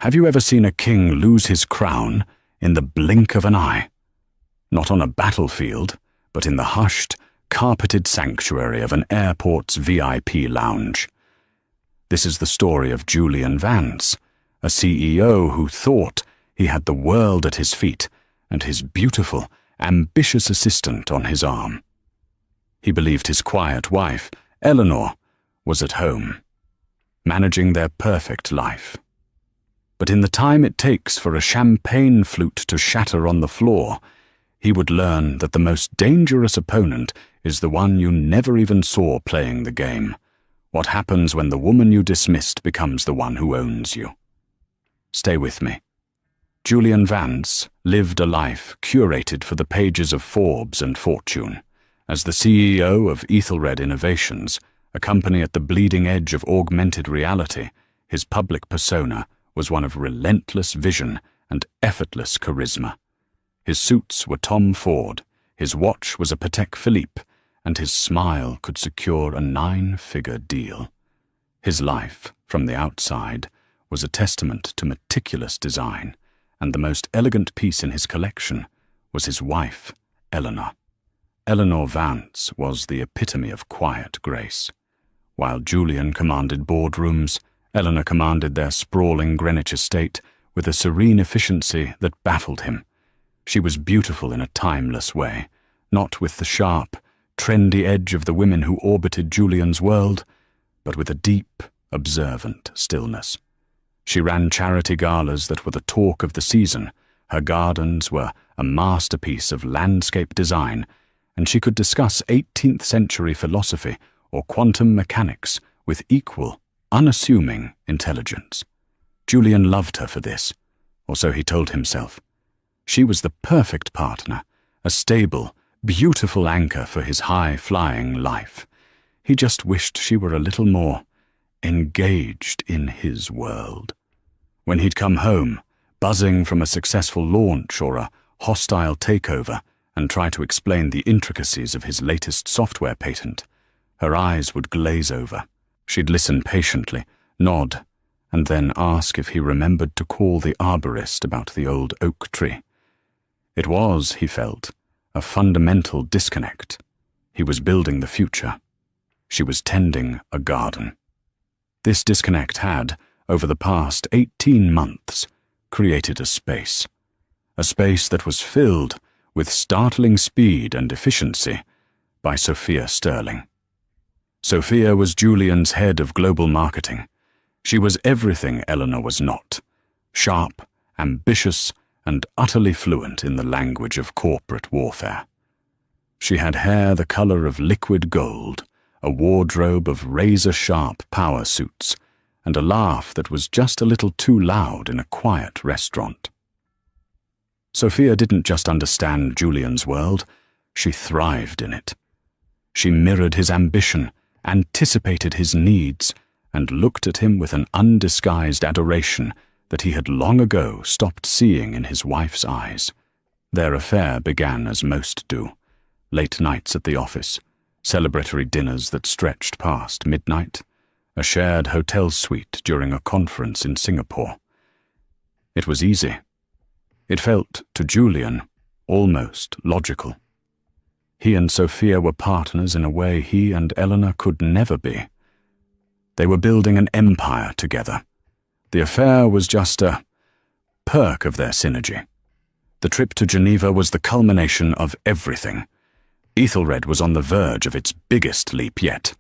Have you ever seen a king lose his crown in the blink of an eye? Not on a battlefield, but in the hushed, carpeted sanctuary of an airport's VIP lounge. This is the story of Julian Vance, a CEO who thought he had the world at his feet and his beautiful, ambitious assistant on his arm. He believed his quiet wife, Eleanor, was at home, managing their perfect life. But in the time it takes for a champagne flute to shatter on the floor, he would learn that the most dangerous opponent is the one you never even saw playing the game. What happens when the woman you dismissed becomes the one who owns you? Stay with me. Julian Vance lived a life curated for the pages of Forbes and Fortune. As the CEO of Ethelred Innovations, a company at the bleeding edge of augmented reality, his public persona was one of relentless vision and effortless charisma. His suits were Tom Ford, his watch was a Patek Philippe, and his smile could secure a 9-figure deal. His life, from the outside, was a testament to meticulous design, and the most elegant piece in his collection was his wife, Eleanor. Eleanor Vance was the epitome of quiet grace. While Julian commanded boardrooms, Eleanor commanded their sprawling Greenwich estate with a serene efficiency that baffled him. She was beautiful in a timeless way, not with the sharp, trendy edge of the women who orbited Julian's world, but with a deep, observant stillness. She ran charity galas that were the talk of the season. Her gardens were a masterpiece of landscape design, and she could discuss 18th century philosophy or quantum mechanics with equal, unassuming intelligence. Julian loved her for this, or so he told himself. She was the perfect partner, a stable, beautiful anchor for his high-flying life. He just wished she were a little more engaged in his world. When he'd come home, buzzing from a successful launch or a hostile takeover, and try to explain the intricacies of his latest software patent, her eyes would glaze over. She'd listen patiently, nod, and then ask if he remembered to call the arborist about the old oak tree. It was, he felt, a fundamental disconnect. He was building the future. She was tending a garden. This disconnect had, over the past 18 months, created a space that was filled with startling speed and efficiency by Sophia Sterling. Sophia was Julian's head of global marketing. She was everything Eleanor was not: sharp, ambitious, and utterly fluent in the language of corporate warfare. She had hair the color of liquid gold, a wardrobe of razor-sharp power suits, and a laugh that was just a little too loud in a quiet restaurant. Sophia didn't just understand Julian's world, she thrived in it. She mirrored his ambition, anticipated his needs, and looked at him with an undisguised adoration that he had long ago stopped seeing in his wife's eyes. Their affair began as most do: late nights at the office, celebratory dinners that stretched past midnight, a shared hotel suite during a conference in Singapore. It was easy. It felt, to Julian, almost logical. He and Sophia were partners in a way he and Eleanor could never be. They were building an empire together. The affair was just a perk of their synergy. The trip to Geneva was the culmination of everything. Ethelred was on the verge of its biggest leap yet.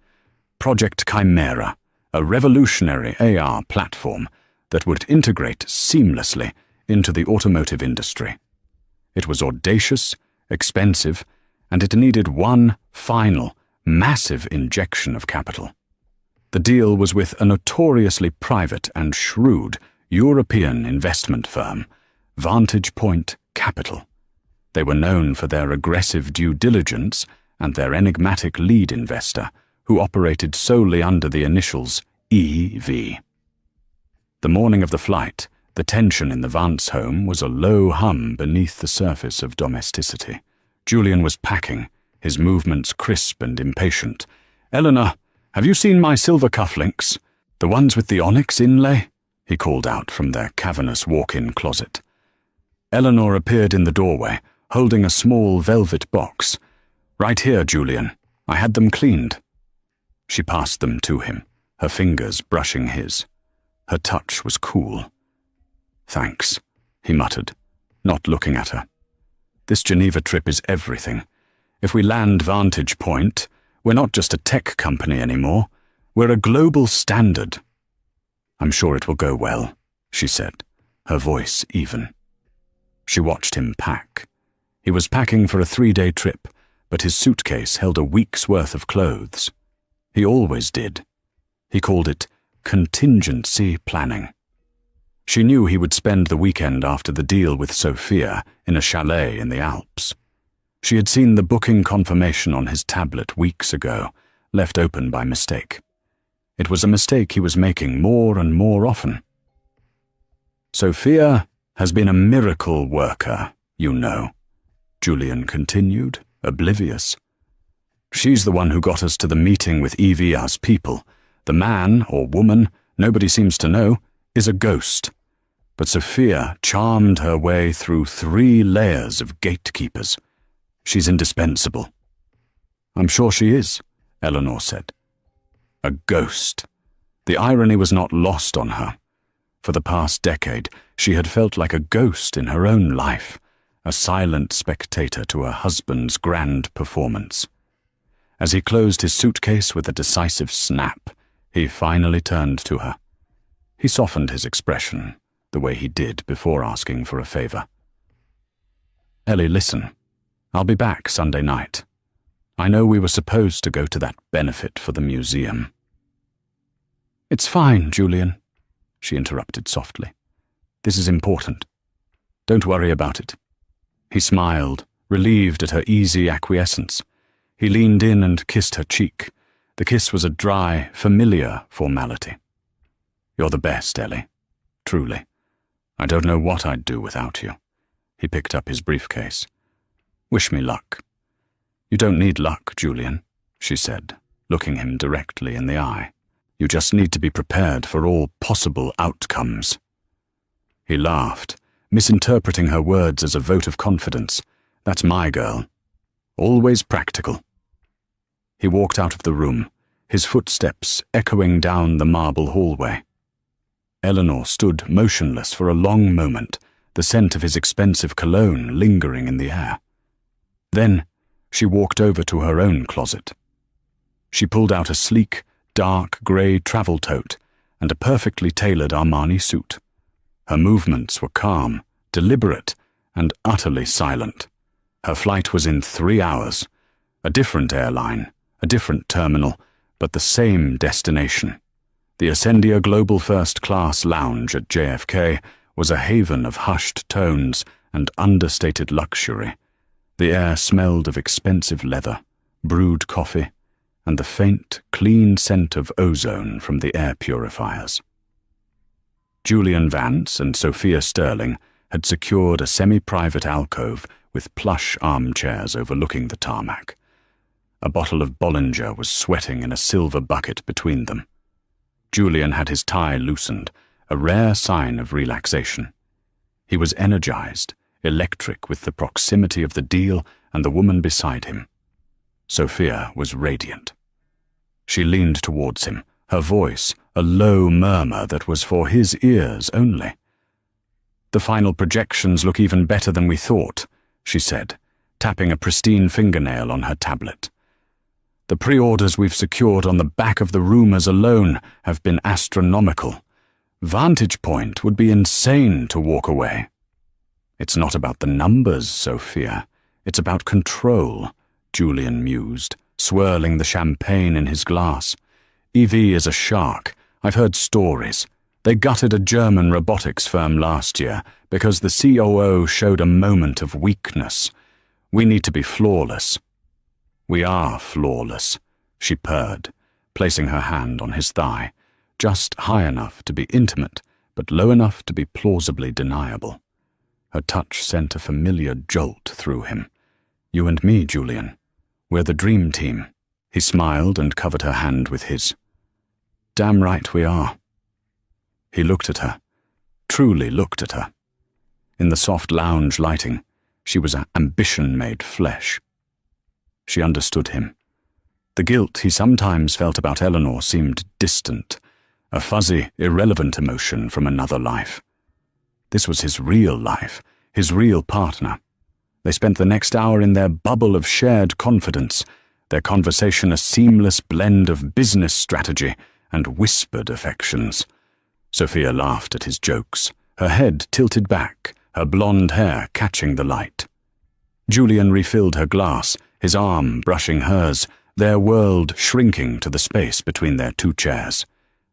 Project Chimera, a revolutionary AR platform that would integrate seamlessly into the automotive industry. It was audacious, expensive, and it needed one final, massive injection of capital. The deal was with a notoriously private and shrewd European investment firm, Vantage Point Capital. They were known for their aggressive due diligence and their enigmatic lead investor, who operated solely under the initials EV. The morning of the flight, the tension in the Vance home was a low hum beneath the surface of domesticity. Julian was packing, his movements crisp and impatient. "Eleanor, have you seen my silver cufflinks? The ones with the onyx inlay?" he called out from their cavernous walk-in closet. Eleanor appeared in the doorway, holding a small velvet box. "Right here, Julian. I had them cleaned." She passed them to him, her fingers brushing his. Her touch was cool. "Thanks," he muttered, not looking at her. "This Geneva trip is everything. If we land Vantage Point, we're not just a tech company anymore. We're a global standard." "I'm sure it will go well," she said, her voice even. She watched him pack. He was packing for a 3-day trip, but his suitcase held a week's worth of clothes. He always did. He called it contingency planning. She knew he would spend the weekend after the deal with Sophia in a chalet in the Alps. She had seen the booking confirmation on his tablet weeks ago, left open by mistake. It was a mistake he was making more and more often. "Sophia has been a miracle worker, you know," Julian continued, oblivious. "She's the one who got us to the meeting with EVR's people. The man, or woman, nobody seems to know, is a ghost. But Sophia charmed her way through 3 layers of gatekeepers. She's indispensable." "I'm sure she is," Eleanor said. A ghost. The irony was not lost on her. For the past decade, she had felt like a ghost in her own life, a silent spectator to her husband's grand performance. As he closed his suitcase with a decisive snap, he finally turned to her. He softened his expression, the way he did before asking for a favor. "Ellie, listen. I'll be back Sunday night. I know we were supposed to go to that benefit for the museum." "It's fine, Julian," she interrupted softly. "This is important. Don't worry about it." He smiled, relieved at her easy acquiescence. He leaned in and kissed her cheek. The kiss was a dry, familiar formality. "You're the best, Ellie. Truly. I don't know what I'd do without you." He picked up his briefcase. "Wish me luck." "You don't need luck, Julian," she said, looking him directly in the eye. "You just need to be prepared for all possible outcomes." He laughed, misinterpreting her words as a vote of confidence. "That's my girl. Always practical." He walked out of the room, his footsteps echoing down the marble hallway. Eleanor stood motionless for a long moment, the scent of his expensive cologne lingering in the air. Then she walked over to her own closet. She pulled out a sleek, dark grey travel tote and a perfectly tailored Armani suit. Her movements were calm, deliberate, and utterly silent. Her flight was in 3 hours. A different airline, a different terminal, but the same destination. The Ascendia Global First Class Lounge at JFK was a haven of hushed tones and understated luxury. The air smelled of expensive leather, brewed coffee, and the faint, clean scent of ozone from the air purifiers. Julian Vance and Sophia Sterling had secured a semi-private alcove with plush armchairs overlooking the tarmac. A bottle of Bollinger was sweating in a silver bucket between them. Julian had his tie loosened, a rare sign of relaxation. He was energized, electric with the proximity of the deal and the woman beside him. Sophia was radiant. She leaned towards him, her voice a low murmur that was for his ears only. "The final projections look even better than we thought," she said, tapping a pristine fingernail on her tablet. "The pre-orders we've secured on the back of the rumors alone have been astronomical. Vantage Point would be insane to walk away." "It's not about the numbers, Sophia. It's about control," Julian mused, swirling the champagne in his glass. "EV is a shark. I've heard stories. They gutted a German robotics firm last year because the COO showed a moment of weakness. We need to be flawless." "We are flawless," she purred, placing her hand on his thigh, just high enough to be intimate, but low enough to be plausibly deniable. Her touch sent a familiar jolt through him. "You and me, Julian. We're the dream team." He smiled and covered her hand with his. "Damn right we are." He looked at her, truly looked at her. In the soft lounge lighting, she was ambition made flesh. She understood him. The guilt he sometimes felt about Eleanor seemed distant, a fuzzy, irrelevant emotion from another life. This was his real life, his real partner. They spent the next hour in their bubble of shared confidence, their conversation a seamless blend of business strategy and whispered affections. Sophia laughed at his jokes, her head tilted back, her blonde hair catching the light. Julian refilled her glass, his arm brushing hers, their world shrinking to the space between their two chairs.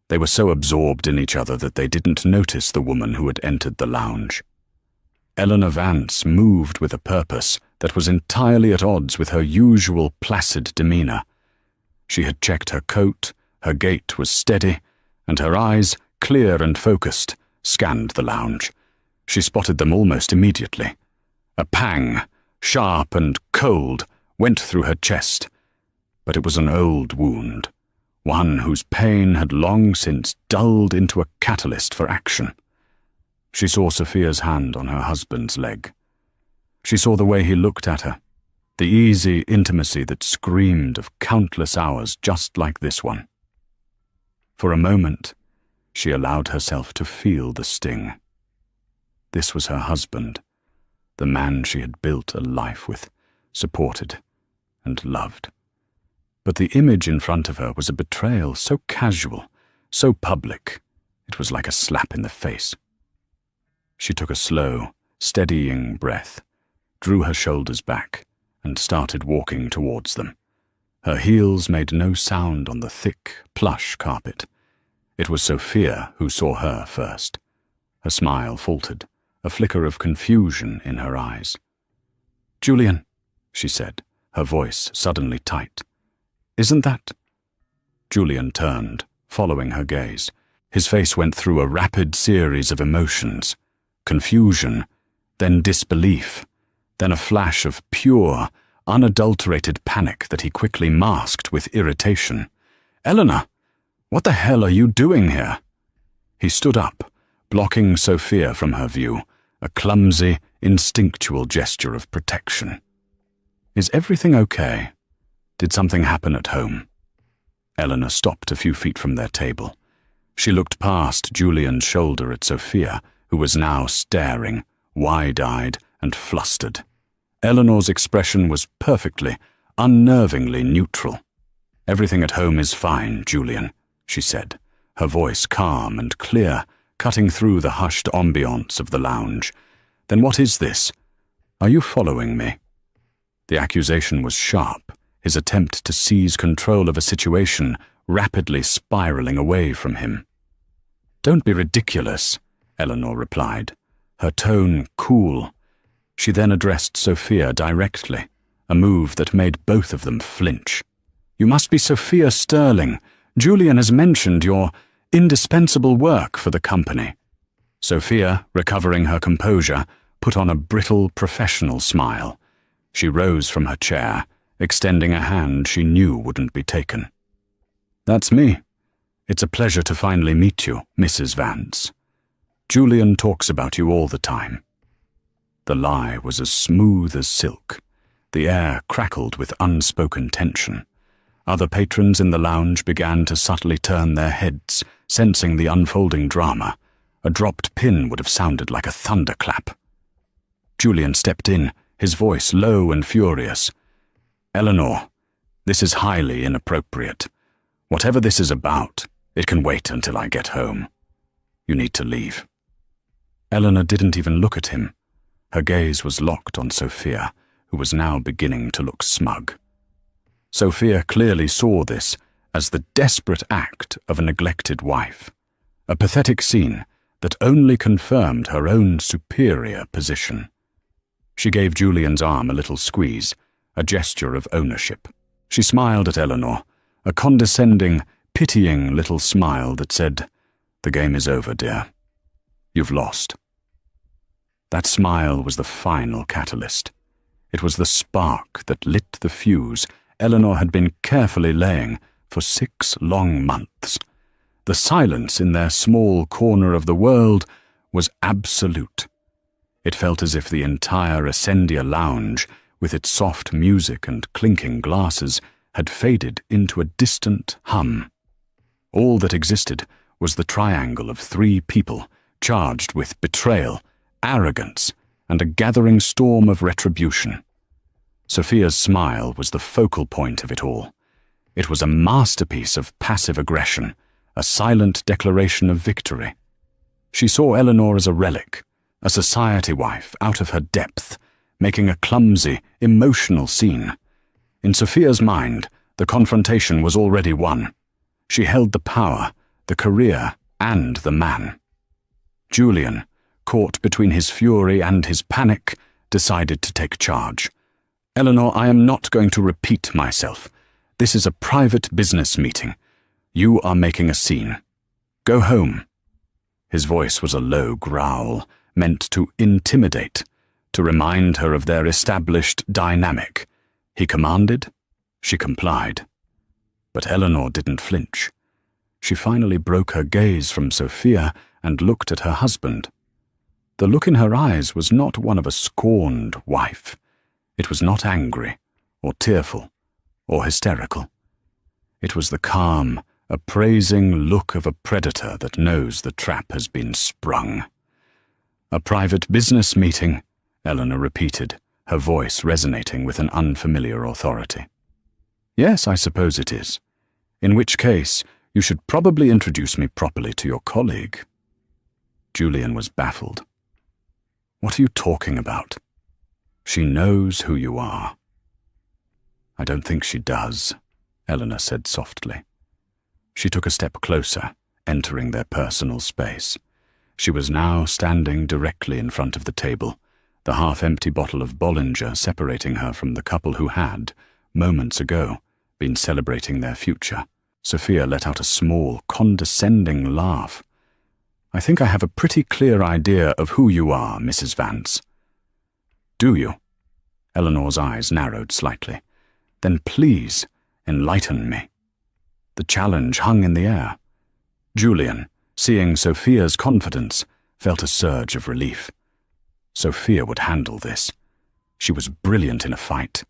They were so absorbed in each other that they didn't notice the woman who had entered the lounge. Eleanor Vance moved with a purpose that was entirely at odds with her usual placid demeanor. She had checked her coat, her gait was steady, and her eyes, clear and focused, scanned the lounge. She spotted them almost immediately. A pang, sharp and cold, went through her chest. But it was an old wound, one whose pain had long since dulled into a catalyst for action. She saw Sophia's hand on her husband's leg. She saw the way he looked at her, the easy intimacy that screamed of countless hours just like this one. For a moment, she allowed herself to feel the sting. This was her husband, the man she had built a life with, supported, and loved. But the image in front of her was a betrayal so casual, so public, it was like a slap in the face. She took a slow, steadying breath, drew her shoulders back, and started walking towards them. Her heels made no sound on the thick, plush carpet. It was Sophia who saw her first. Her smile faltered, a flicker of confusion in her eyes. "Julian," she said, her voice suddenly tight. "Isn't that—" Julian turned, following her gaze. His face went through a rapid series of emotions. Confusion, then disbelief, then a flash of pure, unadulterated panic that he quickly masked with irritation. "Eleanor, what the hell are you doing here?" He stood up, blocking Sophia from her view, a clumsy, instinctual gesture of protection. "Is everything okay? Did something happen at home?" Eleanor stopped a few feet from their table. She looked past Julian's shoulder at Sophia, who was now staring, wide-eyed and flustered. Eleanor's expression was perfectly, unnervingly neutral. "Everything at home is fine, Julian," she said, her voice calm and clear, cutting through the hushed ambiance of the lounge. "Then what is this? Are you following me?" The accusation was sharp, his attempt to seize control of a situation rapidly spiraling away from him. "Don't be ridiculous," Eleanor replied, her tone cool. She then addressed Sophia directly, a move that made both of them flinch. "You must be Sophia Sterling. Julian has mentioned your indispensable work for the company." Sophia, recovering her composure, put on a brittle professional smile. She rose from her chair, extending a hand she knew wouldn't be taken. "That's me. It's a pleasure to finally meet you, Mrs. Vance. Julian talks about you all the time." The lie was as smooth as silk. The air crackled with unspoken tension. Other patrons in the lounge began to subtly turn their heads, sensing the unfolding drama. A dropped pin would have sounded like a thunderclap. Julian stepped in, his voice low and furious. "Eleanor, this is highly inappropriate. Whatever this is about, it can wait until I get home. You need to leave." Eleanor didn't even look at him. Her gaze was locked on Sophia, who was now beginning to look smug. Sophia clearly saw this as the desperate act of a neglected wife, a pathetic scene that only confirmed her own superior position. She gave Julian's arm a little squeeze, a gesture of ownership. She smiled at Eleanor, a condescending, pitying little smile that said, "The game is over, dear. You've lost." That smile was the final catalyst. It was the spark that lit the fuse Eleanor had been carefully laying for 6 long months. The silence in their small corner of the world was absolute. It felt as if the entire Ascendia lounge, with its soft music and clinking glasses, had faded into a distant hum. All that existed was the triangle of three people charged with betrayal, arrogance, and a gathering storm of retribution. Sophia's smile was the focal point of it all. It was a masterpiece of passive aggression, a silent declaration of victory. She saw Eleanor as a relic, a society wife out of her depth, making a clumsy, emotional scene. In Sophia's mind, the confrontation was already won. She held the power, the career, and the man. Julian, caught between his fury and his panic, decided to take charge. "Eleanor, I am not going to repeat myself. This is a private business meeting. You are making a scene. Go home." His voice was a low growl, meant to intimidate, to remind her of their established dynamic. He commanded, she complied. But Eleanor didn't flinch. She finally broke her gaze from Sophia and looked at her husband. The look in her eyes was not one of a scorned wife. It was not angry, or tearful, or hysterical. It was the calm, appraising look of a predator that knows the trap has been sprung. "A private business meeting," Eleanor repeated, her voice resonating with an unfamiliar authority. "Yes, I suppose it is. In which case, you should probably introduce me properly to your colleague." Julian was baffled. "What are you talking about? She knows who you are." "I don't think she does," Eleanor said softly. She took a step closer, entering their personal space. She was now standing directly in front of the table, the half-empty bottle of Bollinger separating her from the couple who had, moments ago, been celebrating their future. Sophia let out a small, condescending laugh. "I think I have a pretty clear idea of who you are, Mrs. Vance." "Do you?" Eleanor's eyes narrowed slightly. "Then please, enlighten me." The challenge hung in the air. Julian, seeing Sophia's confidence, felt a surge of relief. Sophia would handle this. She was brilliant in a fight.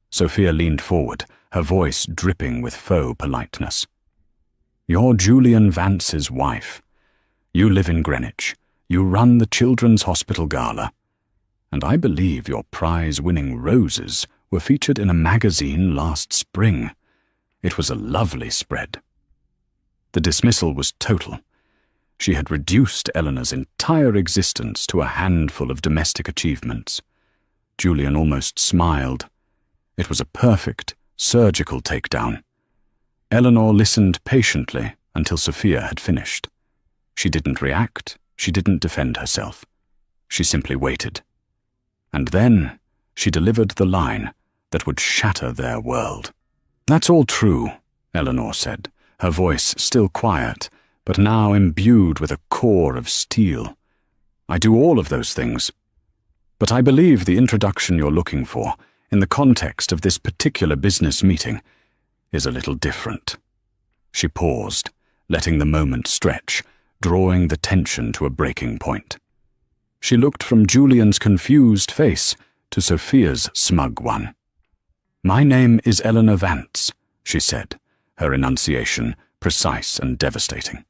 Sophia leaned forward, her voice dripping with faux politeness. "You're Julian Vance's wife. You live in Greenwich. You run the Children's Hospital Gala. And I believe your prize-winning roses were featured in a magazine last spring. It was a lovely spread." The dismissal was total. She had reduced Eleanor's entire existence to a handful of domestic achievements. Julian almost smiled. It was a perfect, surgical takedown. Eleanor listened patiently until Sophia had finished. She didn't react, she didn't defend herself. She simply waited. And then she delivered the line that would shatter their world. "That's all true," Eleanor said, her voice still quiet, but now imbued with a core of steel. "I do all of those things. But I believe the introduction you're looking for, in the context of this particular business meeting, is a little different." She paused, letting the moment stretch, drawing the tension to a breaking point. She looked from Julian's confused face to Sophia's smug one. "My name is Eleanor Vance," she said, her enunciation precise and devastating.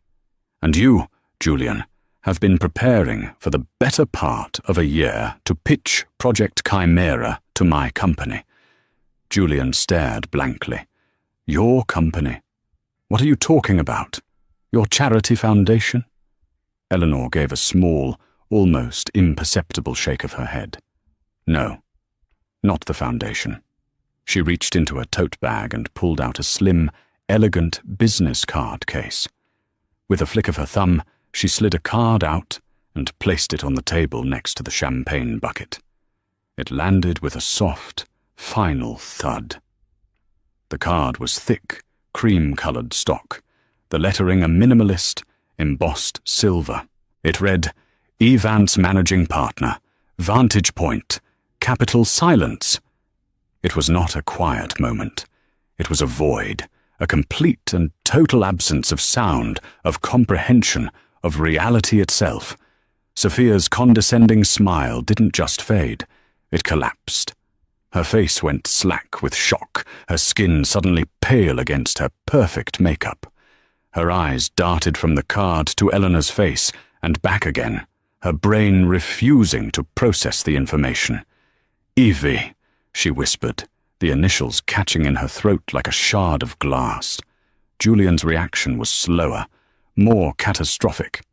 "And you, Julian, have been preparing for the better part of a year to pitch Project Chimera to my company." Julian stared blankly. "Your company? What are you talking about? Your charity foundation?" Eleanor gave a small, almost imperceptible shake of her head. "No, not the foundation." She reached into her tote bag and pulled out a slim, elegant business card case. With a flick of her thumb, she slid a card out and placed it on the table next to the champagne bucket. It landed with a soft, final thud. The card was thick, cream-colored stock, the lettering a minimalist, embossed silver. It read, "E. Vance Managing Partner, Vantage Point, Capital Silence." It was not a quiet moment. It was a void, a complete and total absence of sound, of comprehension, of reality itself. Sophia's condescending smile didn't just fade, it collapsed. Her face went slack with shock, her skin suddenly pale against her perfect makeup. Her eyes darted from the card to Eleanor's face and back again, her brain refusing to process the information. "Evie," she whispered, the initials catching in her throat like a shard of glass. Julian's reaction was slower, more catastrophic.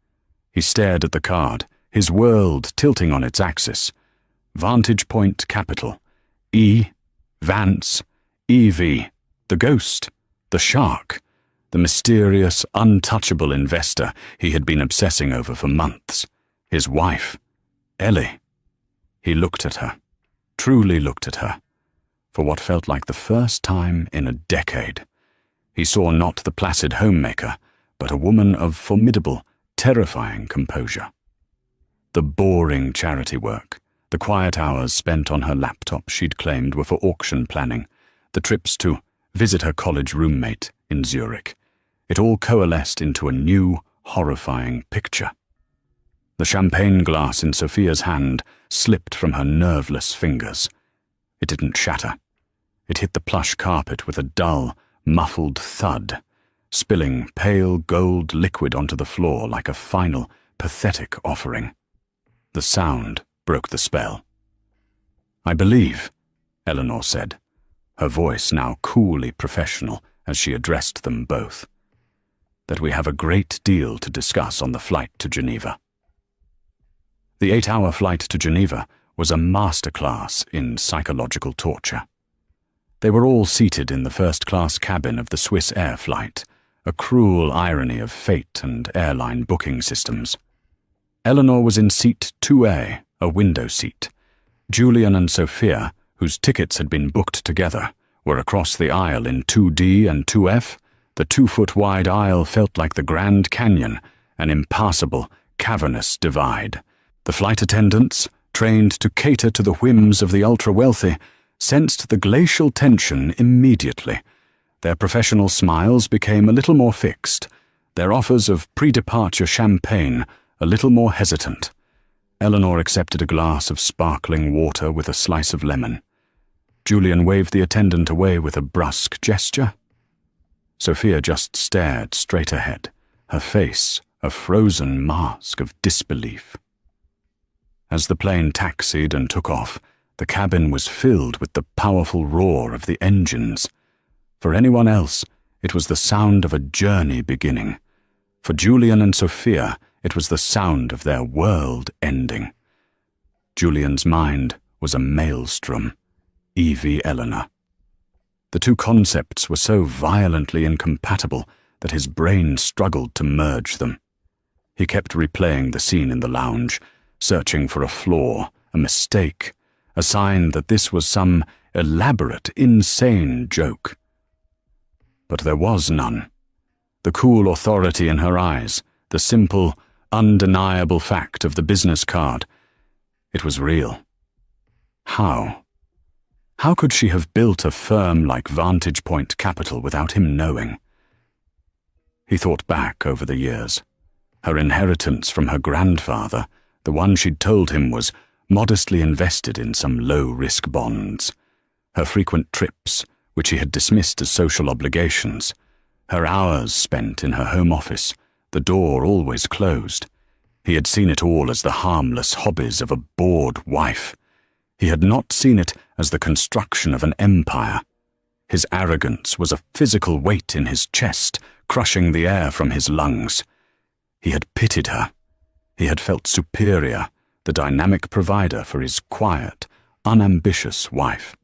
He stared at the card, his world tilting on its axis. Vantage Point Capital. E. Vance. Evie. The ghost. The shark. The mysterious, untouchable investor he had been obsessing over for months. His wife. Ellie. He looked at her. Truly looked at her. For what felt like the first time in a decade. He saw not the placid homemaker, but a woman of formidable, terrifying composure. The boring charity work, the quiet hours spent on her laptop she'd claimed were for auction planning, the trips to visit her college roommate in Zurich. It all coalesced into a new, horrifying picture. The champagne glass in Sophia's hand slipped from her nerveless fingers. It didn't shatter. It hit the plush carpet with a dull, muffled thud, spilling pale gold liquid onto the floor like a final, pathetic offering. The sound broke the spell. "I believe," Eleanor said, her voice now coolly professional as she addressed them both, "that we have a great deal to discuss on the flight to Geneva." The 8-hour flight to Geneva was a masterclass in psychological torture. They were all seated in the first-class cabin of the Swiss Air flight, a cruel irony of fate and airline booking systems. Eleanor was in seat 2A, a window seat. Julian and Sophia, whose tickets had been booked together, were across the aisle in 2D and 2F. The 2-foot-wide aisle felt like the Grand Canyon, an impassable, cavernous divide. The flight attendants, trained to cater to the whims of the ultra-wealthy, sensed the glacial tension immediately. Their professional smiles became a little more fixed, their offers of pre-departure champagne a little more hesitant. Eleanor accepted a glass of sparkling water with a slice of lemon. Julian waved the attendant away with a brusque gesture. Sophia just stared straight ahead, her face a frozen mask of disbelief. As the plane taxied and took off, the cabin was filled with the powerful roar of the engines. For anyone else, it was the sound of a journey beginning. For Julian and Sophia, it was the sound of their world ending. Julian's mind was a maelstrom. Evie Eleanor. The two concepts were so violently incompatible that his brain struggled to merge them. He kept replaying the scene in the lounge, searching for a flaw, a mistake, a sign that this was some elaborate, insane joke. But there was none. The cool authority in her eyes, the simple, undeniable fact of the business card. It was real. How? How could she have built a firm like Vantage Point Capital without him knowing? He thought back over the years. Her inheritance from her grandfather, the one she'd told him was modestly invested in some low-risk bonds. Her frequent trips, which he had dismissed as social obligations. Her hours spent in her home office, the door always closed. He had seen it all as the harmless hobbies of a bored wife. He had not seen it as the construction of an empire. His arrogance was a physical weight in his chest, crushing the air from his lungs. He had pitied her. He had felt superior, the dynamic provider for his quiet, unambitious wife.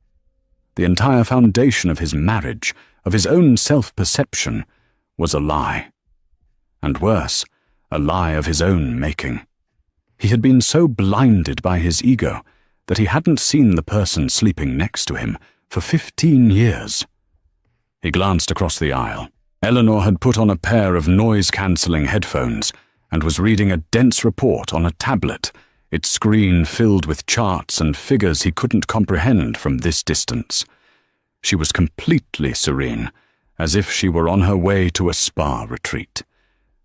The entire foundation of his marriage, of his own self-perception, was a lie. And worse, a lie of his own making. He had been so blinded by his ego that he hadn't seen the person sleeping next to him for 15 years. He glanced across the aisle. Eleanor had put on a pair of noise-cancelling headphones and was reading a dense report on a tablet, its screen filled with charts and figures he couldn't comprehend from this distance. She was completely serene, as if she were on her way to a spa retreat.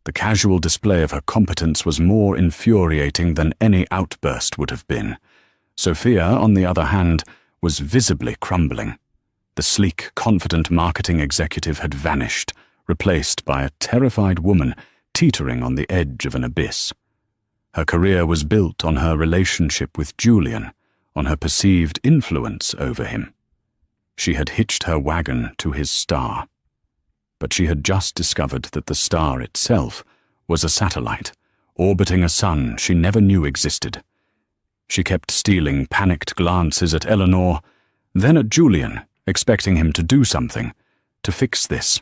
The casual display of her competence was more infuriating than any outburst would have been. Sophia, on the other hand, was visibly crumbling. The sleek, confident marketing executive had vanished, replaced by a terrified woman teetering on the edge of an abyss. Her career was built on her relationship with Julian, on her perceived influence over him. She had hitched her wagon to his star. But she had just discovered that the star itself was a satellite, orbiting a sun she never knew existed. She kept stealing panicked glances at Eleanor, then at Julian, expecting him to do something, to fix this.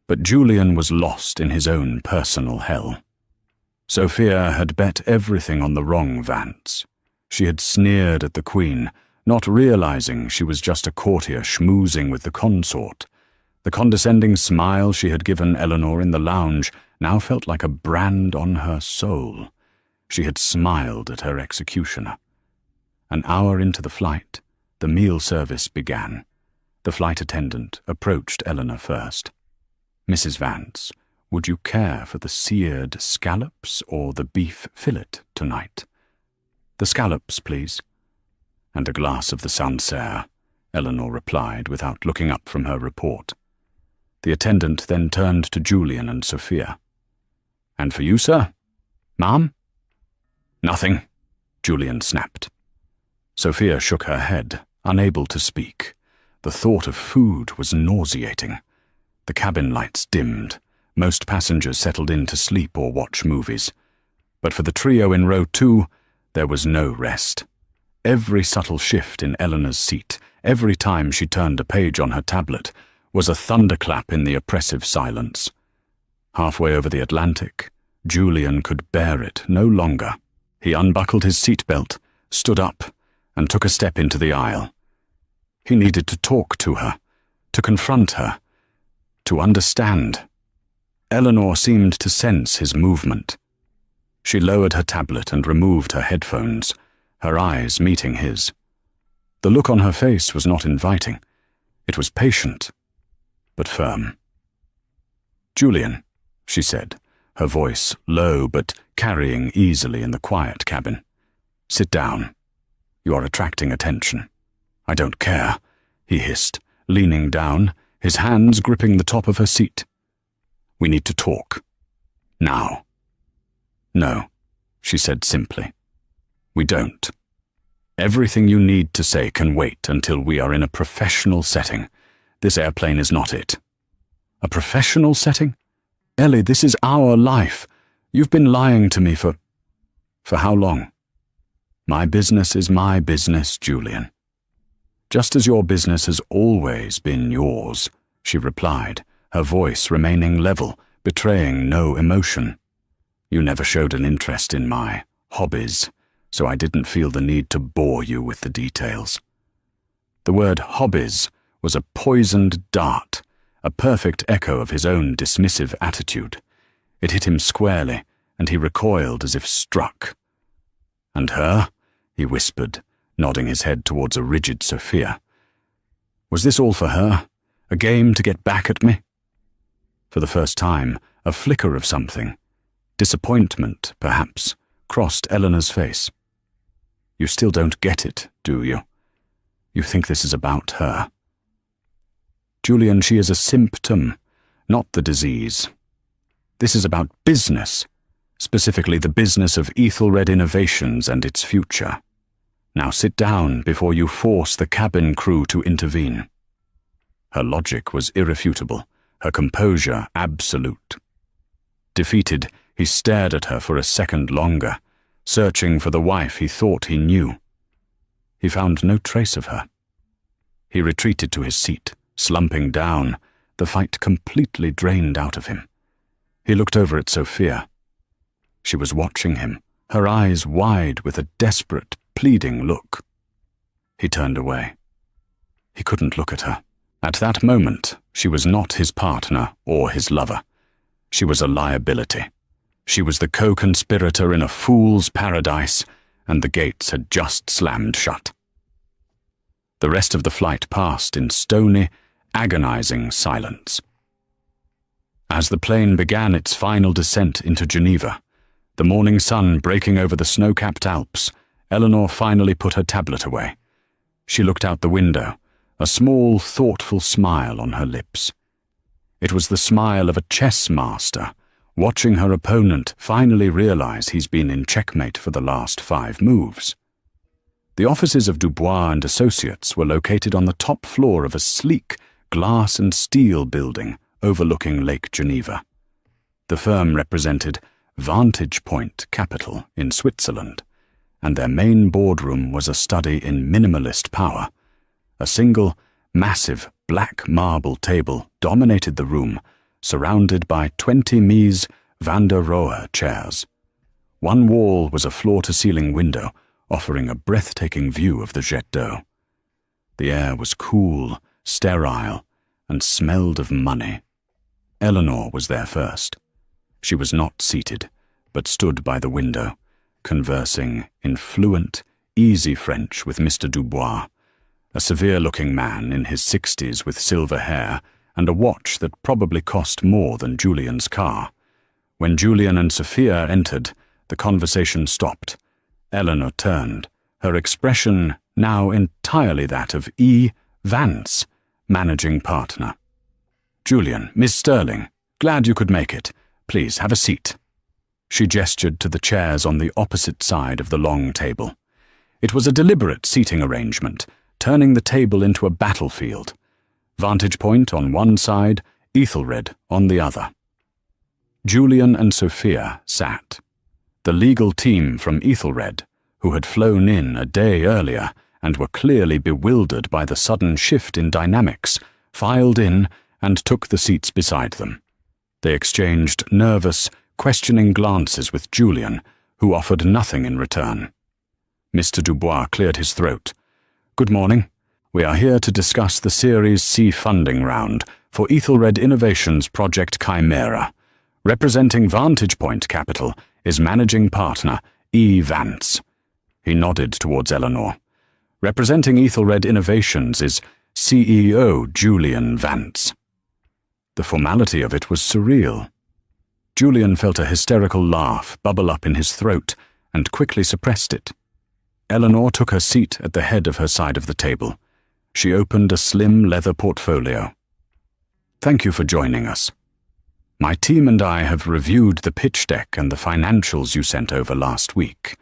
But Julian was lost in his own personal hell. Sophia had bet everything on the wrong Vance. She had sneered at the Queen, not realizing she was just a courtier schmoozing with the consort. The condescending smile she had given Eleanor in the lounge now felt like a brand on her soul. She had smiled at her executioner. An hour into the flight, the meal service began. The flight attendant approached Eleanor first. "Mrs. Vance, would you care for the seared scallops or the beef fillet tonight?" "The scallops, please." "And a glass of the Sancerre," Eleanor replied without looking up from her report. The attendant then turned to Julian and Sophia. "And for you, sir? Ma'am?" "Nothing," Julian snapped. Sophia shook her head, unable to speak. The thought of food was nauseating. The cabin lights dimmed. Most passengers settled in to sleep or watch movies. But for the trio in row 2, there was no rest. Every subtle shift in Eleanor's seat, every time she turned a page on her tablet, was a thunderclap in the oppressive silence. Halfway over the Atlantic, Julian could bear it no longer. He unbuckled his seatbelt, stood up, and took a step into the aisle. He needed to talk to her, to confront her, to understand. Eleanor seemed to sense his movement. She lowered her tablet and removed her headphones, her eyes meeting his. The look on her face was not inviting. It was patient, but firm. "Julian," she said, her voice low but carrying easily in the quiet cabin. "Sit down. You are attracting attention." "I don't care," he hissed, leaning down, his hands gripping the top of her seat. "We need to talk. Now." "No," she said simply. "We don't. Everything you need to say can wait until we are in a professional setting. This airplane is not it." "A professional setting? Ellie, this is our life. You've been lying to me for how long?" "My business is my business, Julian. Just as your business has always been yours," she replied, her voice remaining level, betraying no emotion. "You never showed an interest in my hobbies, so I didn't feel the need to bore you with the details." The word hobbies was a poisoned dart, a perfect echo of his own dismissive attitude. It hit him squarely, and he recoiled as if struck. "And her?" he whispered, nodding his head towards a rigid Sophia. "Was this all for her? A game to get back at me?" For the first time, a flicker of something, disappointment, perhaps, crossed Eleanor's face. "You still don't get it, do you? You think this is about her?" "Julian, she is a symptom, not the disease. This is about business, specifically the business of Ethelred Innovations and its future. Now sit down before you force the cabin crew to intervene." Her logic was irrefutable, her composure absolute. Defeated, he stared at her for a second longer, searching for the wife he thought he knew. He found no trace of her. He retreated to his seat, slumping down, the fight completely drained out of him. He looked over at Sophia. She was watching him, her eyes wide with a desperate, pleading look. He turned away. He couldn't look at her. At that moment, she was not his partner or his lover. She was a liability. She was the co-conspirator in a fool's paradise, and the gates had just slammed shut. The rest of the flight passed in stony, agonizing silence. As the plane began its final descent into Geneva, the morning sun breaking over the snow-capped Alps, Eleanor finally put her tablet away. She looked out the window, a small, thoughtful smile on her lips. It was the smile of a chess master, watching her opponent finally realize he's been in checkmate for the last 5 moves. The offices of Dubois and Associates were located on the top floor of a sleek glass and steel building overlooking Lake Geneva. The firm represented Vantage Point Capital in Switzerland, and their main boardroom was a study in minimalist power. A single, massive black marble table dominated the room, surrounded by 20 Mies van der Rohe chairs. One wall was a floor-to-ceiling window, offering a breathtaking view of the Jet d'Eau. The air was cool, sterile, and smelled of money. Eleanor was there first. She was not seated, but stood by the window, conversing in fluent, easy French with Mr. Dubois, a severe-looking man in his 60s with silver hair and a watch that probably cost more than Julian's car. When Julian and Sophia entered, the conversation stopped. Eleanor turned, her expression now entirely that of E. Vance, managing partner. "Julian, Miss Sterling, glad you could make it. Please have a seat." She gestured to the chairs on the opposite side of the long table. It was a deliberate seating arrangement, turning the table into a battlefield. Vantage Point on one side, Ethelred on the other. Julian and Sophia sat. The legal team from Ethelred, who had flown in a day earlier and were clearly bewildered by the sudden shift in dynamics, filed in and took the seats beside them. They exchanged nervous, questioning glances with Julian, who offered nothing in return. Mr. Dubois cleared his throat. "Good morning. We are here to discuss the Series C funding round for Ethelred Innovations Project Chimera. Representing Vantage Point Capital is managing partner E. Vance." He nodded towards Eleanor. "Representing Ethelred Innovations is CEO Julian Vance." The formality of it was surreal. Julian felt a hysterical laugh bubble up in his throat and quickly suppressed it. Eleanor took her seat at the head of her side of the table. She opened a slim leather portfolio. "Thank you for joining us. My team and I have reviewed the pitch deck and the financials you sent over last week.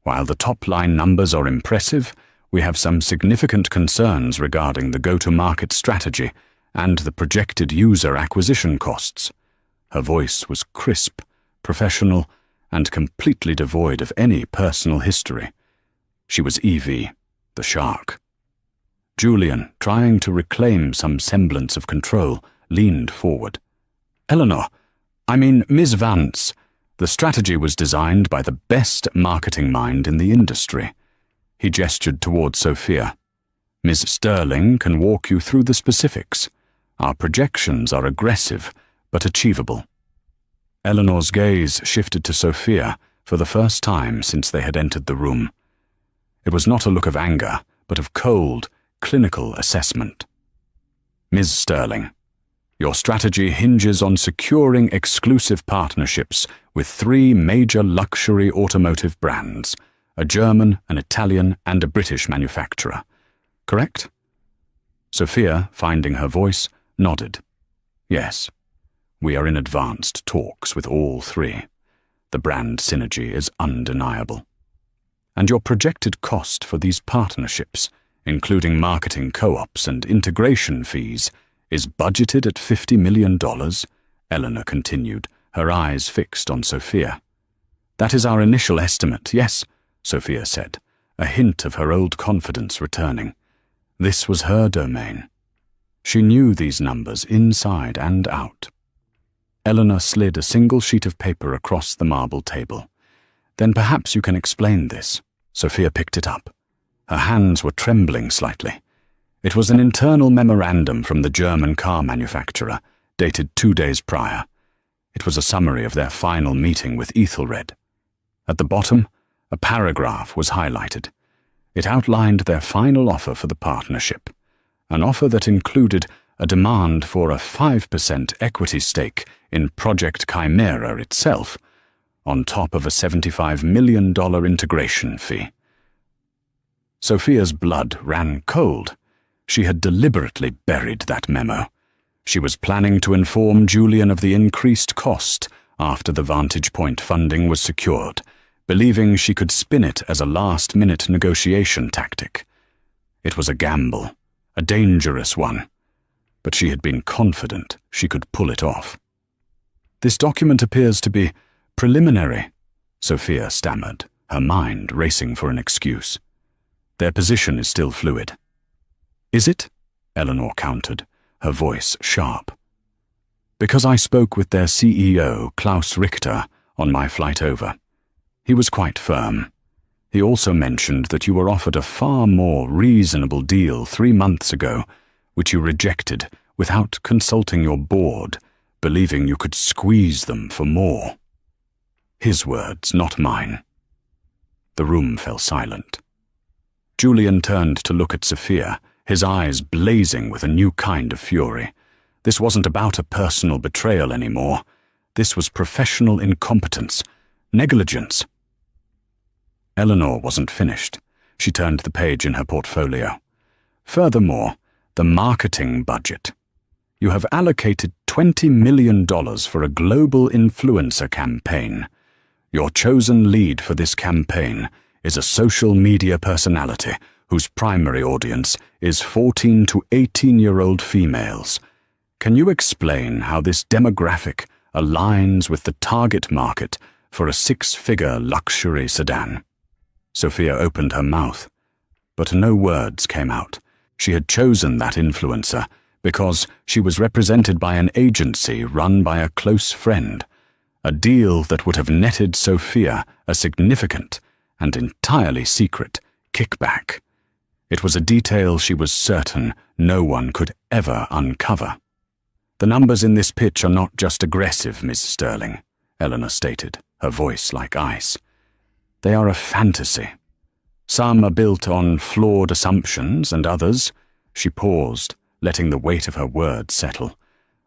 While the top-line numbers are impressive, we have some significant concerns regarding the go-to-market strategy and the projected user acquisition costs." Her voice was crisp, professional, and completely devoid of any personal history. She was Evie, the shark. Julian, trying to reclaim some semblance of control, leaned forward. "Eleanor, Ms. Vance, the strategy was designed by the best marketing mind in the industry." He gestured towards Sophia. "Ms. Sterling can walk you through the specifics. Our projections are aggressive, but achievable." Eleanor's gaze shifted to Sophia for the first time since they had entered the room. It was not a look of anger, but of cold, clinical assessment. "Ms. Sterling, your strategy hinges on securing exclusive partnerships with 3 major luxury automotive brands, a German, an Italian, and a British manufacturer. Correct?" Sophia, finding her voice, nodded. "Yes. We are in advanced talks with all 3. The brand synergy is undeniable. And your projected cost for these partnerships, including marketing co-ops and integration fees, is budgeted at $50 million, Eleanor continued, her eyes fixed on Sophia. "That is our initial estimate, yes," Sophia said, a hint of her old confidence returning. This was her domain. She knew these numbers inside and out. Eleanor slid a single sheet of paper across the marble table. "Then perhaps you can explain this." Sophia picked it up. Her hands were trembling slightly. It was an internal memorandum from the German car manufacturer, dated 2 days prior. It was a summary of their final meeting with Ethelred. At the bottom, a paragraph was highlighted. It outlined their final offer for the partnership, an offer that included a demand for a 5% equity stake in Project Chimera itself, on top of a $75 million integration fee. Sophia's blood ran cold. She had deliberately buried that memo. She was planning to inform Julian of the increased cost after the Vantage Point funding was secured, believing she could spin it as a last-minute negotiation tactic. It was a gamble, a dangerous one, but she had been confident she could pull it off. "This document appears to be preliminary," Sophia stammered, her mind racing for an excuse. "Their position is still fluid." "Is it?" Eleanor countered, her voice sharp. "Because I spoke with their CEO, Klaus Richter, on my flight over. He was quite firm. He also mentioned that you were offered a far more reasonable deal 3 months ago, which you rejected without consulting your board, believing you could squeeze them for more." His words, not mine. The room fell silent. Julian turned to look at Sophia, his eyes blazing with a new kind of fury. This wasn't about a personal betrayal anymore. This was professional incompetence, negligence. Eleanor wasn't finished. She turned the page in her portfolio. "Furthermore, the marketing budget. You have allocated $20 million for a global influencer campaign. Your chosen lead for this campaign is a social media personality whose primary audience is 14 to 18-year-old females. Can you explain how this demographic aligns with the target market for a 6-figure luxury sedan?" Sophia opened her mouth, but no words came out. She had chosen that influencer because she was represented by an agency run by a close friend, a deal that would have netted Sophia a significant and entirely secret kickback. It was a detail she was certain no one could ever uncover. "The numbers in this pitch are not just aggressive, Miss Sterling," Eleanor stated, her voice like ice. "They are a fantasy. Some are built on flawed assumptions, and others," she paused, letting the weight of her words settle,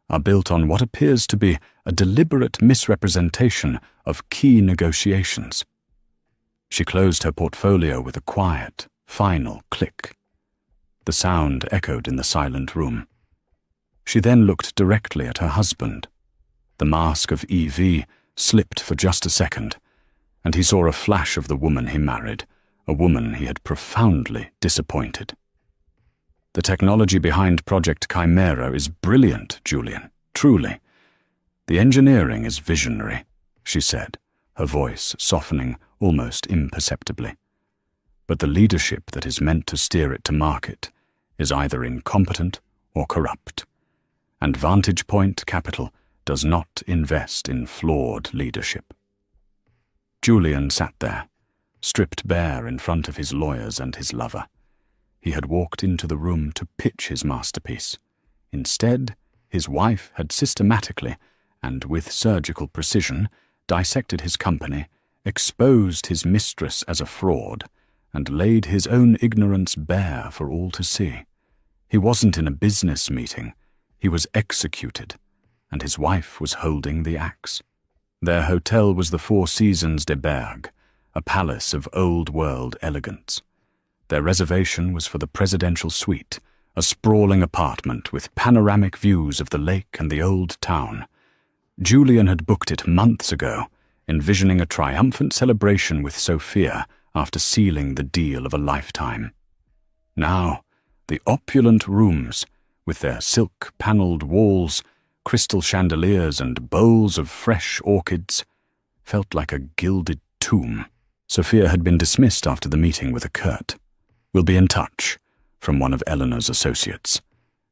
"are built on what appears to be a deliberate misrepresentation of key negotiations." She closed her portfolio with a quiet, final click. The sound echoed in the silent room. She then looked directly at her husband. The mask of EV slipped for just a second, and he saw a flash of the woman he married, a woman he had profoundly disappointed. "The technology behind Project Chimera is brilliant, Julian, truly. The engineering is visionary," she said, her voice softening almost imperceptibly. "But the leadership that is meant to steer it to market is either incompetent or corrupt, and Vantage Point Capital does not invest in flawed leadership." Julian sat there, stripped bare in front of his lawyers and his lover. He had walked into the room to pitch his masterpiece. Instead, his wife had systematically, and with surgical precision, dissected his company, exposed his mistress as a fraud, and laid his own ignorance bare for all to see. He wasn't in a business meeting. He was executed, and his wife was holding the axe. Their hotel was the Four Seasons de Bergue, a palace of old-world elegance. Their reservation was for the presidential suite, a sprawling apartment with panoramic views of the lake and the old town. Julian had booked it months ago, envisioning a triumphant celebration with Sophia after sealing the deal of a lifetime. Now, the opulent rooms, with their silk-panelled walls, crystal chandeliers and bowls of fresh orchids, felt like a gilded tomb. Sophia had been dismissed after the meeting with a curt, "We'll be in touch," from one of Eleanor's associates.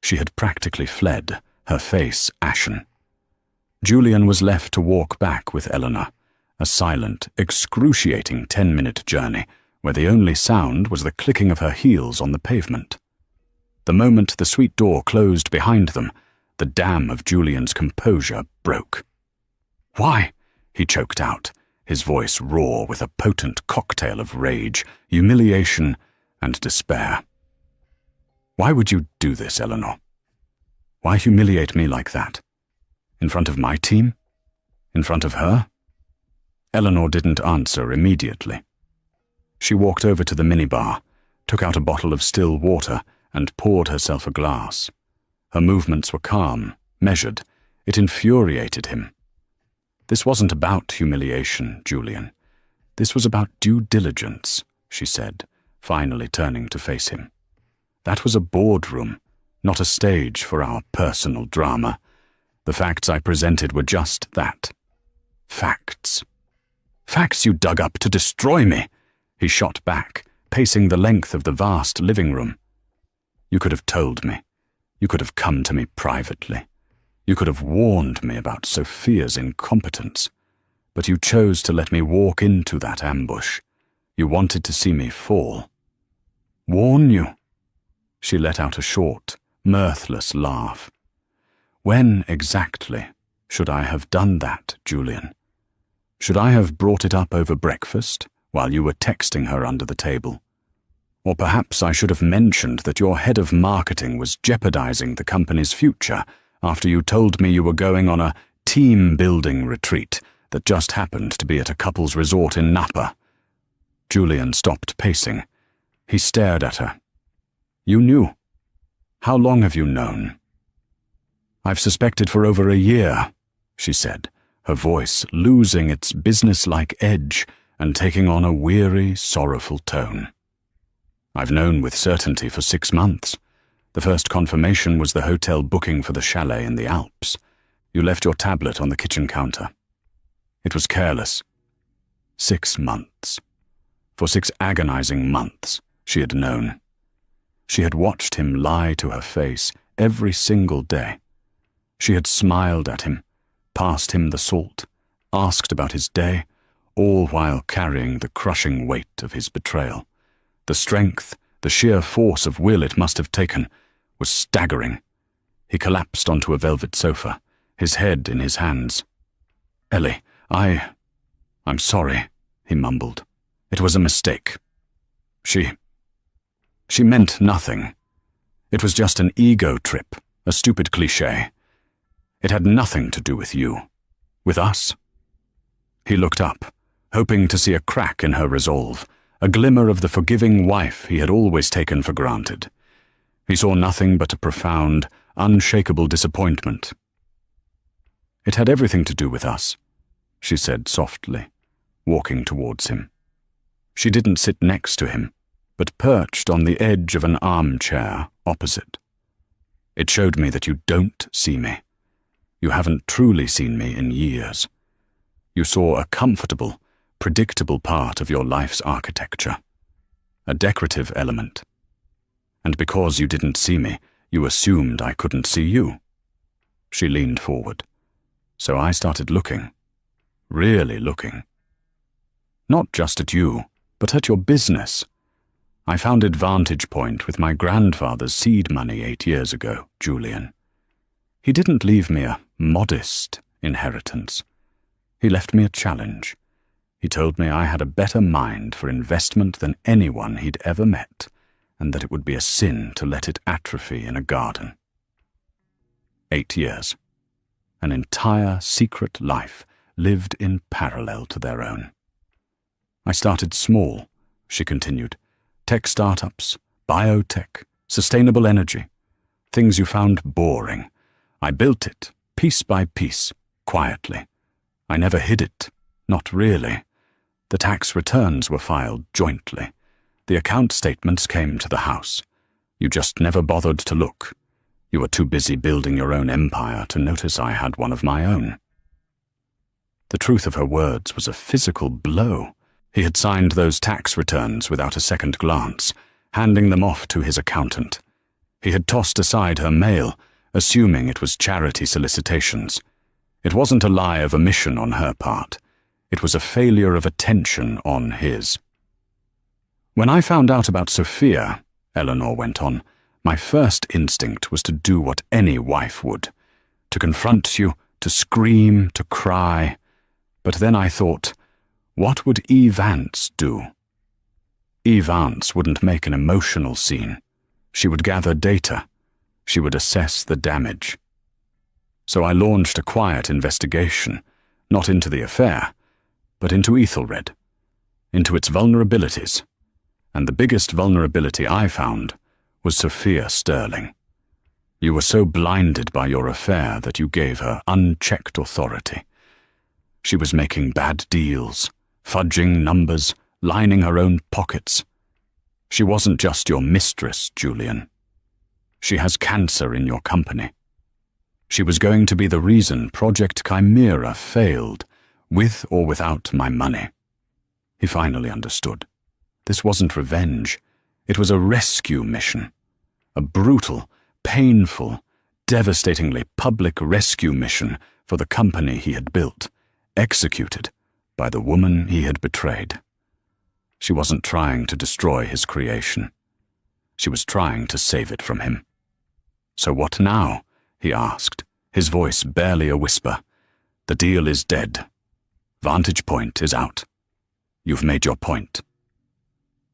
She had practically fled, her face ashen. Julian was left to walk back with Eleanor, a silent, excruciating 10-minute journey where the only sound was the clicking of her heels on the pavement. The moment the suite door closed behind them, the dam of Julian's composure broke. "Why?" he choked out, his voice raw with a potent cocktail of rage, humiliation, and despair. "Why would you do this, Eleanor?" Why humiliate me like that? In front of my team? In front of her? Eleanor didn't answer immediately. She walked over to the minibar, took out a bottle of still water, and poured herself a glass. Her movements were calm, measured. It infuriated him. This wasn't about humiliation, Julian. This was about due diligence, she said, finally turning to face him. That was a boardroom, not a stage for our personal drama. The facts I presented were just that. Facts. Facts you dug up to destroy me, he shot back, pacing the length of the vast living room. You could have told me. You could have come to me privately. You could have warned me about Sophia's incompetence. But you chose to let me walk into that ambush. You wanted to see me fall. Warn you? She let out a short, mirthless laugh. When exactly should I have done that, Julian? Should I have brought it up over breakfast while you were texting her under the table? Or perhaps I should have mentioned that your head of marketing was jeopardizing the company's future after you told me you were going on a team-building retreat that just happened to be at a couple's resort in Napa. Julian stopped pacing. He stared at her. You knew. How long have you known? I've suspected for over a year, she said, her voice losing its businesslike edge and taking on a weary, sorrowful tone. I've known with certainty for 6 months. The first confirmation was the hotel booking for the chalet in the Alps. You left your tablet on the kitchen counter. It was careless. 6 months. For 6 agonizing months, she had known. She had watched him lie to her face every single day. She had smiled at him, passed him the salt, asked about his day, all while carrying the crushing weight of his betrayal. The strength, the sheer force of will it must have taken, was staggering. He collapsed onto a velvet sofa, his head in his hands. Ellie, I'm sorry, he mumbled. It was a mistake. She meant nothing. It was just an ego trip, a stupid cliché. It had nothing to do with you. With us. He looked up, hoping to see a crack in her resolve, a glimmer of the forgiving wife he had always taken for granted. He saw nothing but a profound, unshakable disappointment. It had everything to do with us, she said softly, walking towards him. She didn't sit next to him, but perched on the edge of an armchair opposite. It showed me that you don't see me. You haven't truly seen me in years. You saw a comfortable, predictable part of your life's architecture, a decorative element. And because you didn't see me, you assumed I couldn't see you. She leaned forward. So I started looking, really looking. Not just at you, but at your business. I founded Vantage Point with my grandfather's seed money 8 years ago, Julian. He didn't leave me a modest inheritance. He left me a challenge. He told me I had a better mind for investment than anyone he'd ever met, and that it would be a sin to let it atrophy in a garden. 8 years. An entire secret life lived in parallel to their own. I started small, she continued. Tech startups, biotech, sustainable energy. Things you found boring. I built it, piece by piece, quietly. I never hid it, not really. The tax returns were filed jointly. The account statements came to the house. You just never bothered to look. You were too busy building your own empire to notice I had one of my own. The truth of her words was a physical blow. He had signed those tax returns without a second glance, handing them off to his accountant. He had tossed aside her mail, assuming it was charity solicitations. It wasn't a lie of omission on her part. It was a failure of attention on his. When I found out about Sophia, Eleanor went on, my first instinct was to do what any wife would. To confront you, to scream, to cry. But then I thought, what would E. Vance do? E. Vance wouldn't make an emotional scene. She would gather data. She would assess the damage. So I launched a quiet investigation, not into the affair, but into Ethelred, into its vulnerabilities. And the biggest vulnerability I found was Sophia Sterling. You were so blinded by your affair that you gave her unchecked authority. She was making bad deals, fudging numbers, lining her own pockets. She wasn't just your mistress, Julian. She has cancer in your company. She was going to be the reason Project Chimera failed, with or without my money. He finally understood. This wasn't revenge. It was a rescue mission. A brutal, painful, devastatingly public rescue mission for the company he had built, executed by the woman he had betrayed. She wasn't trying to destroy his creation. She was trying to save it from him. "So what now?" he asked, his voice barely a whisper. "The deal is dead. Vantage Point is out. You've made your point."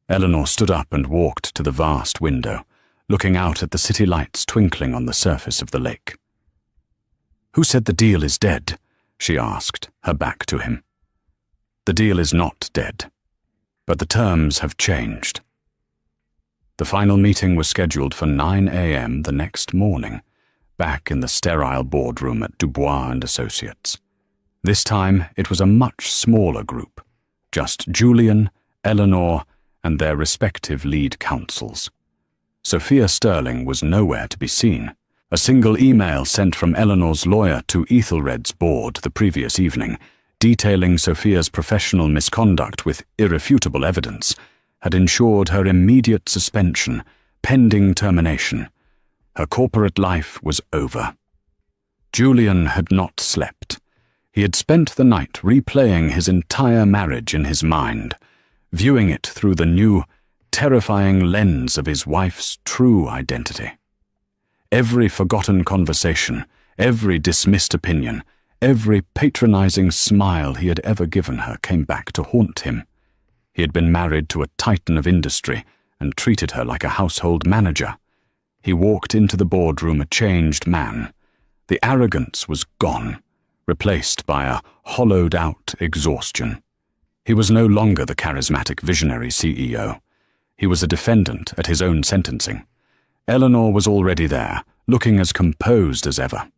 Eleanor stood up and walked to the vast window, looking out at the city lights twinkling on the surface of the lake. "Who said the deal is dead?" she asked, her back to him. "The deal is not dead, but the terms have changed." The final meeting was scheduled for 9 a.m. the next morning, back in the sterile boardroom at Dubois and Associates. This time it was a much smaller group, just Julian, Eleanor, and their respective lead counsels. Sophia Sterling was nowhere to be seen. A single email sent from Eleanor's lawyer to Ethelred's board the previous evening, detailing Sophia's professional misconduct with irrefutable evidence, had ensured her immediate suspension, pending termination. Her corporate life was over. Julian had not slept. He had spent the night replaying his entire marriage in his mind, viewing it through the new, terrifying lens of his wife's true identity. Every forgotten conversation, every dismissed opinion, every patronizing smile he had ever given her came back to haunt him. He had been married to a titan of industry and treated her like a household manager. He walked into the boardroom a changed man. The arrogance was gone, replaced by a hollowed-out exhaustion. He was no longer the charismatic visionary CEO. He was a defendant at his own sentencing. Eleanor was already there, looking as composed as ever.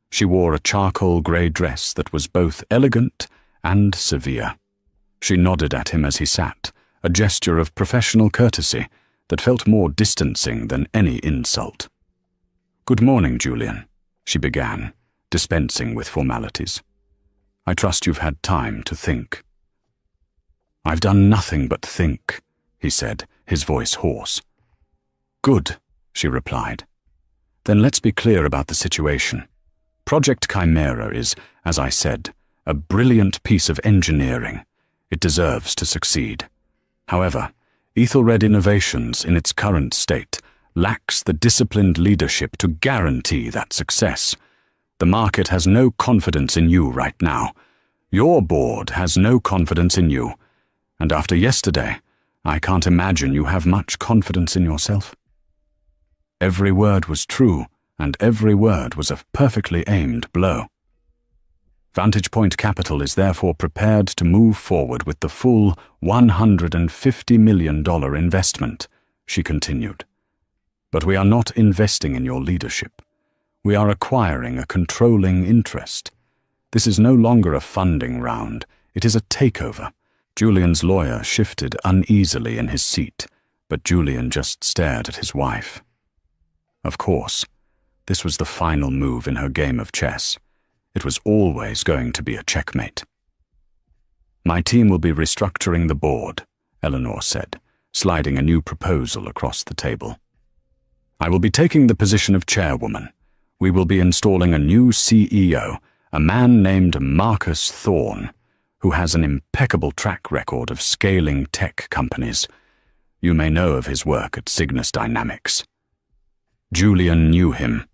She wore a charcoal grey dress that was both elegant and severe. She nodded at him as he sat, a gesture of professional courtesy that felt more distancing than any insult. "Good morning, Julian," she began, dispensing with formalities. "I trust you've had time to think." "I've done nothing but think," he said, his voice hoarse. "Good," she replied. "Then let's be clear about the situation. Project Chimera is, as I said, a brilliant piece of engineering. It deserves to succeed. However, Ethelred Innovations in its current state lacks the disciplined leadership to guarantee that success. The market has no confidence in you right now. Your board has no confidence in you. And after yesterday, I can't imagine you have much confidence in yourself." Every word was true, and every word was a perfectly aimed blow. Vantage Point Capital is therefore prepared to move forward with the full $150 million investment, she continued. But we are not investing in your leadership. We are acquiring a controlling interest. This is no longer a funding round. It is a takeover. Julian's lawyer shifted uneasily in his seat, but Julian just stared at his wife. Of course, this was the final move in her game of chess. It was always going to be a checkmate. "My team will be restructuring the board," Eleanor said, sliding a new proposal across the table. "I will be taking the position of chairwoman. We will be installing a new CEO, a man named Marcus Thorne, who has an impeccable track record of scaling tech companies. You may know of his work at Cygnus Dynamics." Julian knew him.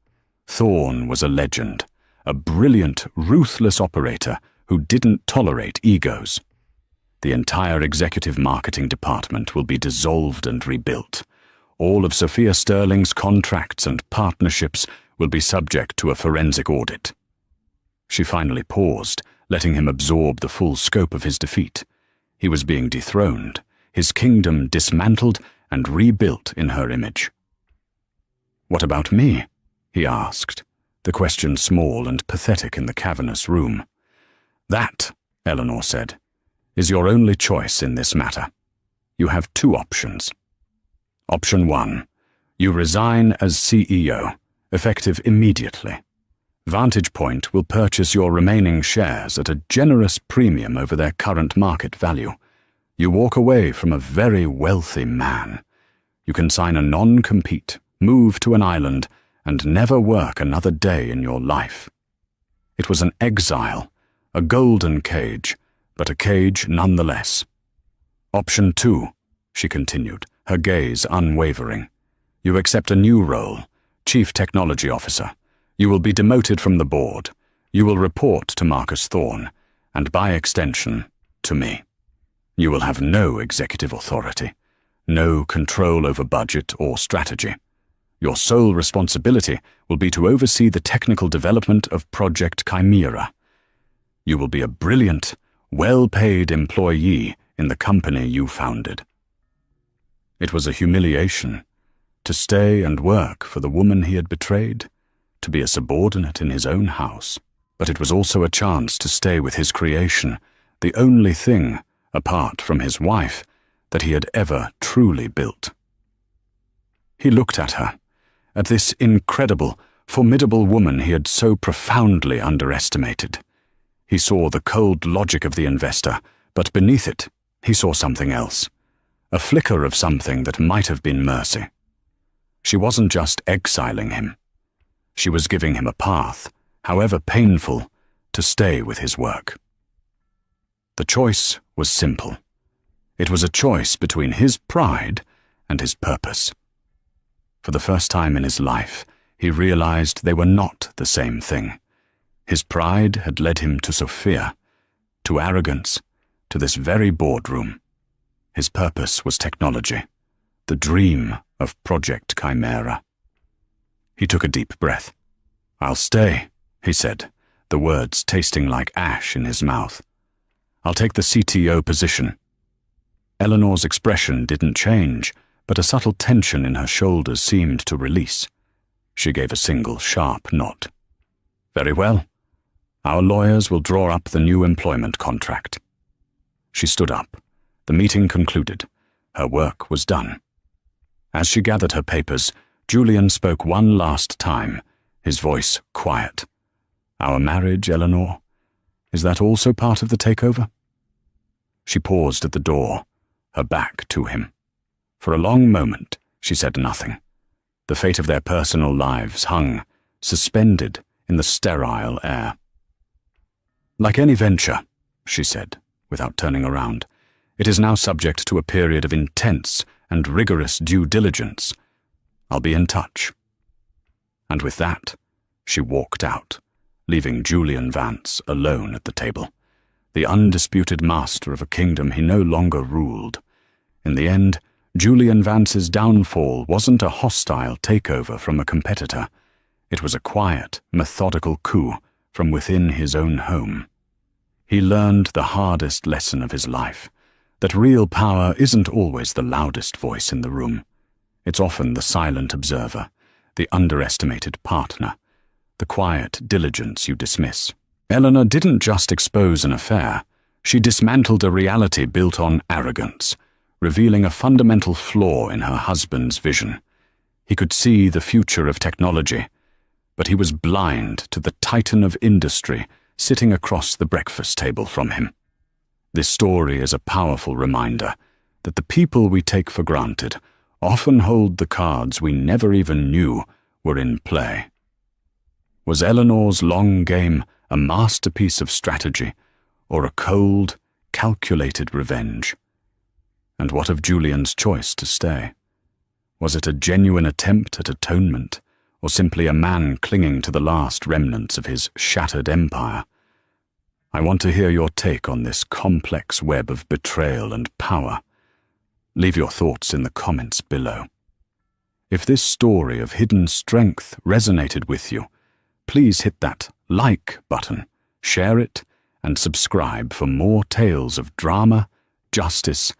Thorne was a legend, a brilliant, ruthless operator who didn't tolerate egos. The entire executive marketing department will be dissolved and rebuilt. all of Sophia Sterling's contracts and partnerships will be subject to a forensic audit. She finally paused, letting him absorb the full scope of his defeat. He was being dethroned, his kingdom dismantled and rebuilt in her image. "What about me?" he asked, the question small and pathetic in the cavernous room. "That," Eleanor said, "is your only choice in this matter. You have two options. Option 1. You resign as CEO, effective immediately. Vantage Point will purchase your remaining shares at a generous premium over their current market value. You walk away from a very wealthy man. You can sign a non-compete, move to an island, and never work another day in your life." It was an exile, a golden cage, but a cage nonetheless. "Option 2, she continued, her gaze unwavering. "You accept a new role, Chief Technology Officer. You will be demoted from the board. You will report to Marcus Thorne, and by extension, to me. You will have no executive authority, no control over budget or strategy. Your sole responsibility will be to oversee the technical development of Project Chimera. You will be a brilliant, well-paid employee in the company you founded." It was a humiliation, to stay and work for the woman he had betrayed, to be a subordinate in his own house, but it was also a chance to stay with his creation, the only thing, apart from his wife, that he had ever truly built. He looked at her, at this incredible, formidable woman he had so profoundly underestimated. He saw the cold logic of the investor, but beneath it, he saw something else, a flicker of something that might have been mercy. She wasn't just exiling him. She was giving him a path, however painful, to stay with his work. The choice was simple. It was a choice between his pride and his purpose. For the first time in his life, he realized they were not the same thing. His pride had led him to Sophia, to arrogance, to this very boardroom. His purpose was technology, the dream of Project Chimera. He took a deep breath. "I'll stay," he said, the words tasting like ash in his mouth. "I'll take the CTO position." Eleanor's expression didn't change, but a subtle tension in her shoulders seemed to release. She gave a single sharp nod. "Very well. Our lawyers will draw up the new employment contract." She stood up. The meeting concluded. Her work was done. As she gathered her papers, Julian spoke one last time, his voice quiet. "Our marriage, Eleanor? Is that also part of the takeover?" She paused at the door, her back to him. For a long moment, she said nothing. The fate of their personal lives hung, suspended in the sterile air. "Like any venture," she said, without turning around, "it is now subject to a period of intense and rigorous due diligence. I'll be in touch." And with that, she walked out, leaving Julian Vance alone at the table, the undisputed master of a kingdom he no longer ruled. In the end, Julian Vance's downfall wasn't a hostile takeover from a competitor. It was a quiet, methodical coup from within his own home. He learned the hardest lesson of his life, that real power isn't always the loudest voice in the room. It's often the silent observer, the underestimated partner, the quiet diligence you dismiss. Eleanor didn't just expose an affair. She dismantled a reality built on arrogance, revealing a fundamental flaw in her husband's vision. He could see the future of technology, but he was blind to the titan of industry sitting across the breakfast table from him. This story is a powerful reminder that the people we take for granted often hold the cards we never even knew were in play. Was Eleanor's long game a masterpiece of strategy, or a cold, calculated revenge? And what of Julian's choice to stay? Was it a genuine attempt at atonement, or simply a man clinging to the last remnants of his shattered empire? I want to hear your take on this complex web of betrayal and power. Leave your thoughts in the comments below. If this story of hidden strength resonated with you, please hit that like button, share it, and subscribe for more tales of drama, justice,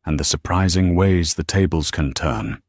and the surprising ways the tables can turn.